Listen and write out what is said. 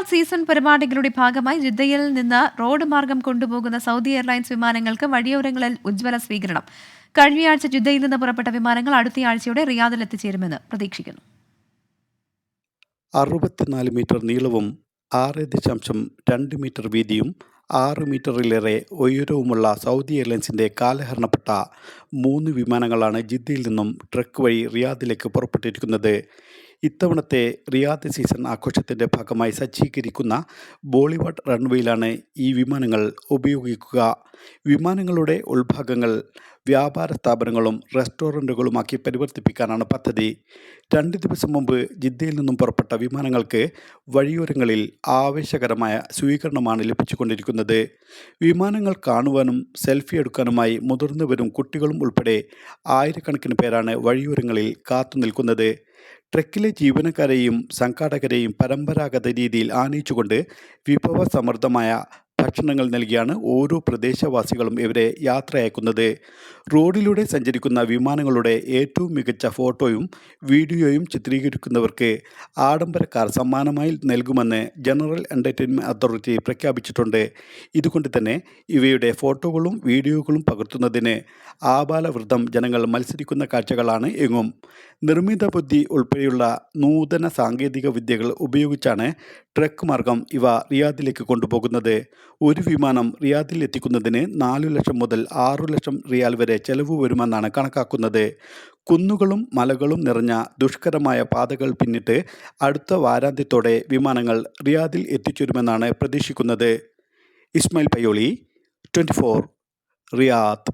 Riyadh season പരിപാടികളുടെ ഭാഗമായി ജിദ്ദയിൽ നിന്ന് റോഡ് മാർഗം കൊണ്ടുപോകുന്ന സൗദി എയർലൈൻസ് വിമാനങ്ങൾക്ക് വഴിയോരങ്ങളിൽ ഉജ്ജ്വല സ്വീകരണം. കഴിഞ്ഞയാഴ്ച ജിദ്ദയിൽ നിന്ന് പുറപ്പെട്ട വിമാനങ്ങൾ അടുത്തയാഴ്ചയോടെ റിയാദിൽ എത്തിച്ചേരുമെന്ന് പ്രതീക്ഷിക്കുന്നു. 64 മീറ്റർ നീളവും 6.2 മീറ്റർ വീതിയും 6 മീറ്ററിലേറെ ഉയരവുമുള്ള സൗദി എയർലൈൻസിൻ്റെ കാലഹരണപ്പെട്ട 3 വിമാനങ്ങളാണ് ജിദ്ദയിൽ നിന്നും ട്രക്ക് വഴി റിയാദിലേക്ക് പുറപ്പെട്ടിരിക്കുന്നത്. ഇത്തവണത്തെ റിയാദ് സീസൺ ആഘോഷത്തിൻ്റെ ഭാഗമായി സജ്ജീകരിക്കുന്ന ബോളിവുഡ് റൺവേയിലാണ് ഈ വിമാനങ്ങൾ ഉപയോഗിക്കുക. വിമാനങ്ങളുടെ ഉൾഭാഗങ്ങൾ വ്യാപാര സ്ഥാപനങ്ങളും റെസ്റ്റോറൻറ്റുകളുമാക്കി പരിവർത്തിപ്പിക്കാനാണ് പദ്ധതി. 2 ദിവസം മുമ്പ് ജിദ്ദയിൽ നിന്നും പുറപ്പെട്ട വിമാനങ്ങൾക്ക് വഴിയോരങ്ങളിൽ ആവേശകരമായ സ്വീകരണമാണ് ലഭിച്ചുകൊണ്ടിരിക്കുന്നത്. വിമാനങ്ങൾ കാണുവാനും സെൽഫി എടുക്കാനുമായി മുതിർന്നവരും കുട്ടികളും ഉൾപ്പെടെ ആയിരക്കണക്കിന് പേരാണ് വഴിയോരങ്ങളിൽ കാത്തുനിൽക്കുന്നത്. ട്രക്കിലെ ജീവനക്കാരെയും സംഘാടകരെയും പരമ്പരാഗത രീതിയിൽ ആനയിച്ചുകൊണ്ട് വിഭവസമൃദ്ധമായ ഭക്ഷണങ്ങൾ നൽകിയാണ് ഓരോ പ്രദേശവാസികളും ഇവരെ യാത്രയക്കുന്നത്. റോഡിലൂടെ സഞ്ചരിക്കുന്ന വിമാനങ്ങളുടെ ഏറ്റവും മികച്ച ഫോട്ടോയും വീഡിയോയും ചിത്രീകരിക്കുന്നവർക്ക് ആഡംബര കാർ സമ്മാനമായി നൽകുമെന്ന് ജനറൽ എൻ്റർടൈൻമെൻറ്റ് അതോറിറ്റി പ്രഖ്യാപിച്ചിട്ടുണ്ട്. ഇതുകൊണ്ട് തന്നെ ഇവയുടെ ഫോട്ടോകളും വീഡിയോകളും പകർത്തുന്നതിന് ആബാലവൃദ്ധം ജനങ്ങൾ മത്സരിക്കുന്ന കാഴ്ചകളാണ് എങ്ങും. നിർമ്മിത ബുദ്ധി ഉൾപ്പെടെയുള്ള നൂതന സാങ്കേതിക വിദ്യകൾ ഉപയോഗിച്ചാണ് ട്രക്ക് മാർഗം ഇവ റിയാദിലേക്ക് കൊണ്ടുപോകുന്നത്. ഒരു വിമാനം റിയാദിൽ എത്തിക്കുന്നതിന് 4 ലക്ഷം മുതൽ 6 ലക്ഷം റിയാൽ വരെ ചെലവ് വരുമെന്നാണ് കണക്കാക്കുന്നത്. കുന്നുകളും മലകളും നിറഞ്ഞ ദുഷ്കരമായ പാതകൾ പിന്നിട്ട് അടുത്ത വാരാന്ത്യത്തോടെ വിമാനങ്ങൾ റിയാദിൽ എത്തിച്ചേരുമെന്നാണ് പ്രതീക്ഷിക്കുന്നത്. ഇസ്മായിൽ പയ്യോളി, 24 റിയാദ്.